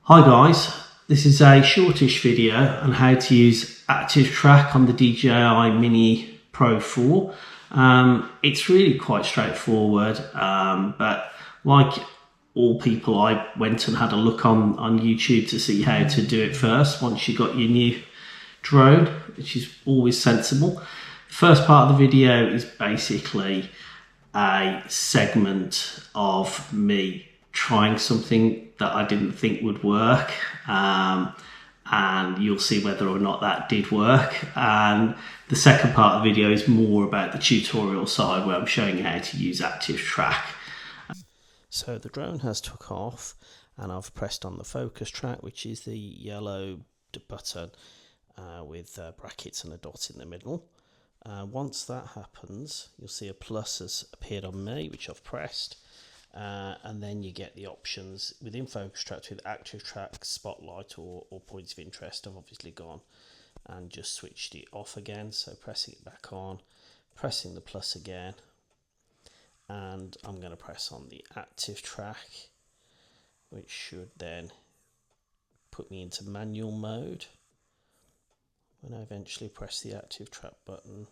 Hi guys, this is a shortish video on how to use Active Track on the DJI Mini Pro 4. It's really quite straightforward, but like all people, I went and had a look on YouTube to see how to do it first once you got your new drone, which is always sensible. The first part of the video is basically a segment of me trying something that I didn't think would work, and you'll see whether or not that did work. And the second part of the video is more about the tutorial side, where I'm showing you how to use Active Track. So the drone has took off, and I've pressed on the focus track, which is the yellow button with brackets and a dot in the middle. Once that happens, you'll see a plus has appeared on me, which I've pressed, and then you get the options within focus track with Active Track, Spotlight or Points of Interest. I've obviously gone and just switched it off again, so pressing it back on, pressing the plus again, and I'm going to press on the Active Track, which should then put me into manual mode. When I eventually press the Active Track button,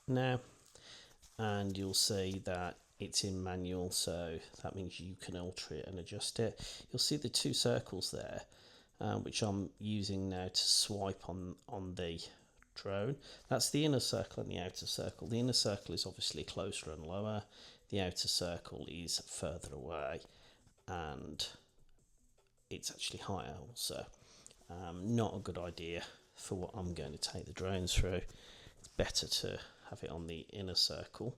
now, and you'll see that it's in manual, so that means you can alter it and adjust it. You'll see the two circles there, which I'm using now to swipe on the drone. That's the inner circle and the outer circle. The inner circle is obviously closer and lower, the outer circle is further away, and it's actually higher also. Not a good idea for what I'm going to take the drone through. It's better to have it on the inner circle,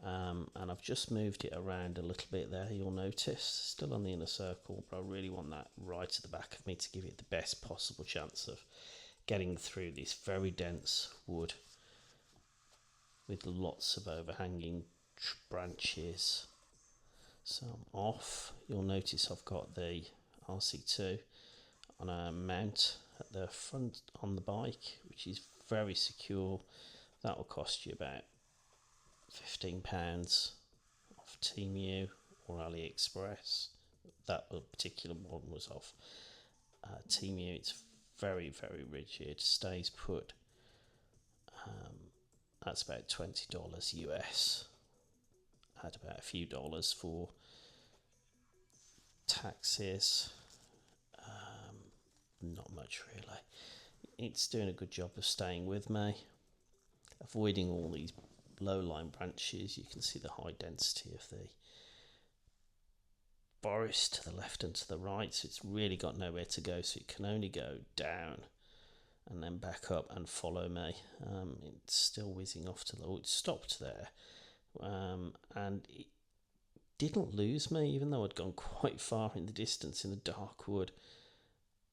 and I've just moved it around a little bit there, you'll notice. Still on the inner circle, but I really want that right at the back of me to give it the best possible chance of getting through this very dense wood with lots of overhanging branches. So I'm off. You'll notice I've got the RC2 on a mount at the front on the bike, which is very secure. That will cost you about £15 off Temu or AliExpress. That particular one was off Temu. It's very, very rigid, stays put. That's about $20 US. I had about a few dollars for taxes. Not much really. It's doing a good job of staying with me, avoiding all these low-lying branches. You can see the high density of the forest to the left and to the right, so it's really got nowhere to go, so it can only go down and then back up and follow me. It's still whizzing off to the... Oh, it stopped there, and it didn't lose me, even though I'd gone quite far in the distance in the dark wood.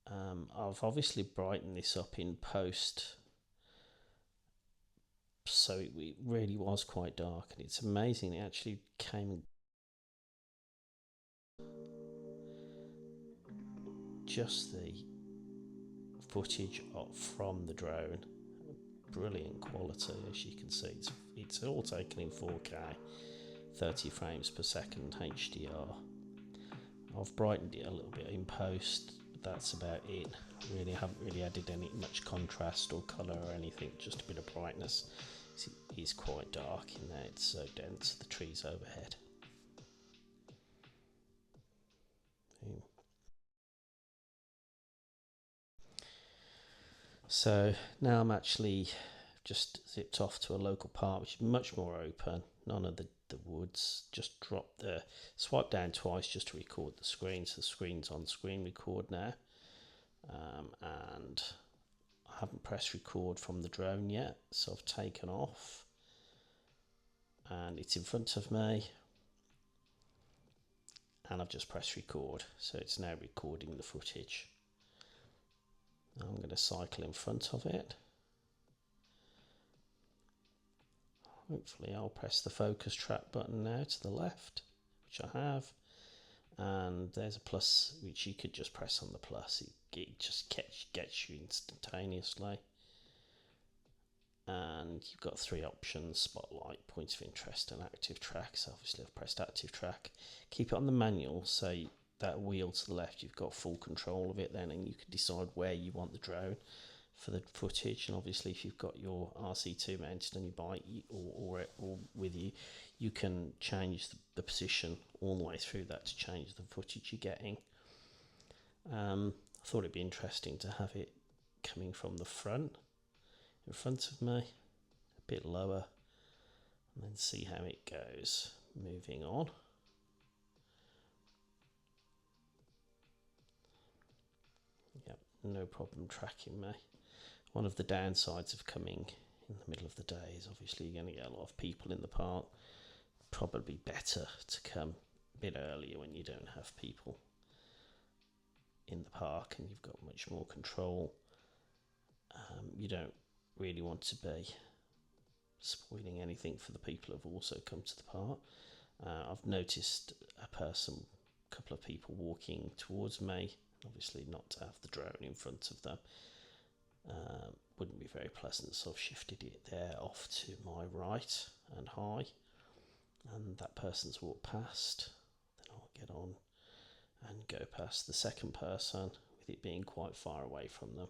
I've obviously brightened this up in post, so it really was quite dark, and it's amazing it actually came just the footage from the drone. Brilliant quality, as you can see. It's all taken in 4K 30 frames per second HDR. I've brightened it a little bit in post, but that's about it. Really, I haven't really added much contrast or colour or anything, just a bit of brightness. It is quite dark in there, it's so dense, the trees overhead. So now I'm actually just zipped off to a local park, which is much more open, none of the woods. Just swipe down twice just to record the screen, so the screen's on screen record now. And I haven't pressed record from the drone yet, so I've taken off and it's in front of me, and I've just pressed record, so it's now recording the footage. I'm going to cycle in front of it. Hopefully I'll press the focus track button now to the left, which I have, and there's a plus which you could just press on the plus. It just gets you instantaneously. And you've got three options: spotlight, points of interest, and active track. So obviously I've pressed active track. Keep it on the manual, so that wheel to the left, you've got full control of it then, and you can decide where you want the drone for the footage. And obviously if you've got your RC2 mounted on your bike or with you, you can change the position all the way through that to change the footage you're getting. I thought it'd be interesting to have it coming from the front, in front of me, a bit lower, and then see how it goes. Moving on. Yep, no problem tracking me. One of the downsides of coming in the middle of the day is obviously you're going to get a lot of people in the park. Probably better to come a bit earlier when you don't have people in the park and you've got much more control. You don't really want to be spoiling anything for the people who've also come to the park. I've noticed a couple of people walking towards me, obviously not to have the drone in front of them. Wouldn't be very pleasant, so I've shifted it there off to my right and high, and that person's walked past. Then I'll get on and go past the second person with it being quite far away from them,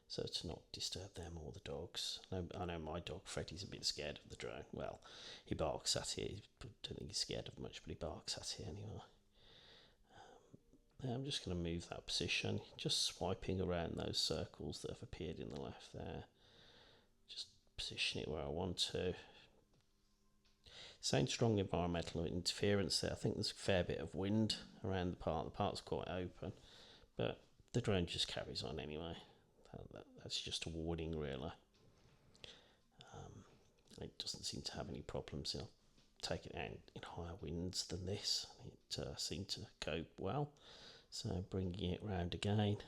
so to not disturb them or the dogs. I know my dog Freddie's a bit scared of the drone. Well, he barks at it. I don't think he's scared of much, but he barks at it anyway. I'm just going to move that position, just swiping around those circles that have appeared in the left there. Just position it where I want to. Same strong environmental interference there. I think there's a fair bit of wind around the park. The park's quite open, but the drone just carries on anyway. That's just a warning, really. It doesn't seem to have any problems. I'll take it out in higher winds than this. It seemed to cope well. So bringing it round again,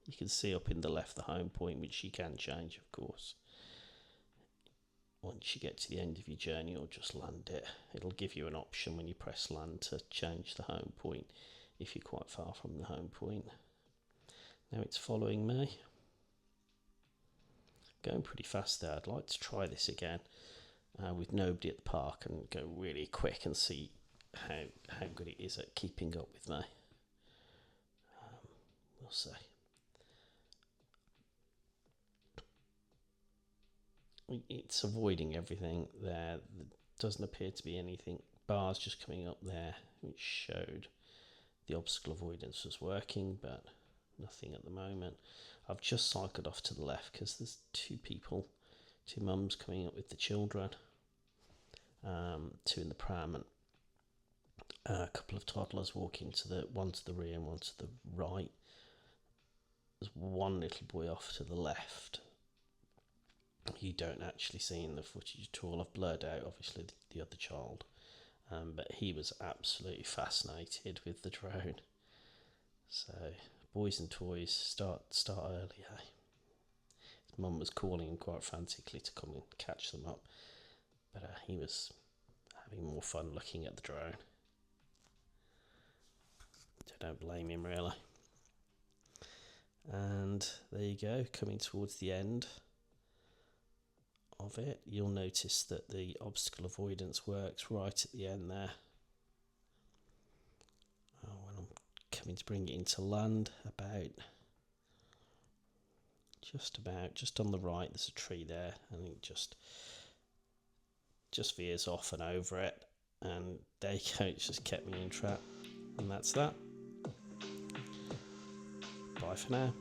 you can see up in the left the home point, which you can change, of course. Once you get to the end of your journey, or just land it, it'll give you an option when you press land to change the home point if you're quite far from the home point. Now it's following me. Going pretty fast there. I'd like to try this again with nobody at the park and go really quick and see how good it is at keeping up with me. We'll see. It's avoiding everything there. There doesn't appear to be anything. Bars just coming up there which showed the obstacle avoidance was working, but nothing at the moment. I've just cycled off to the left because there's two mums coming up with the children, two in the pram, and a couple of toddlers walking one to the rear and one to the right. There's one little boy off to the left. You don't actually see in the footage at all. I've blurred out obviously the other child, but he was absolutely fascinated with the drone. So boys and toys, start early. His mum was calling him quite frantically to come and catch them up, but he was having more fun looking at the drone. So don't blame him really. And there you go, coming towards the end of it. You'll notice that the obstacle avoidance works right at the end there. When I'm coming to bring it into land, just on the right, there's a tree there, and it just veers off and over it, and there you go. It's just kept me in trap, and that's that. Bye for now.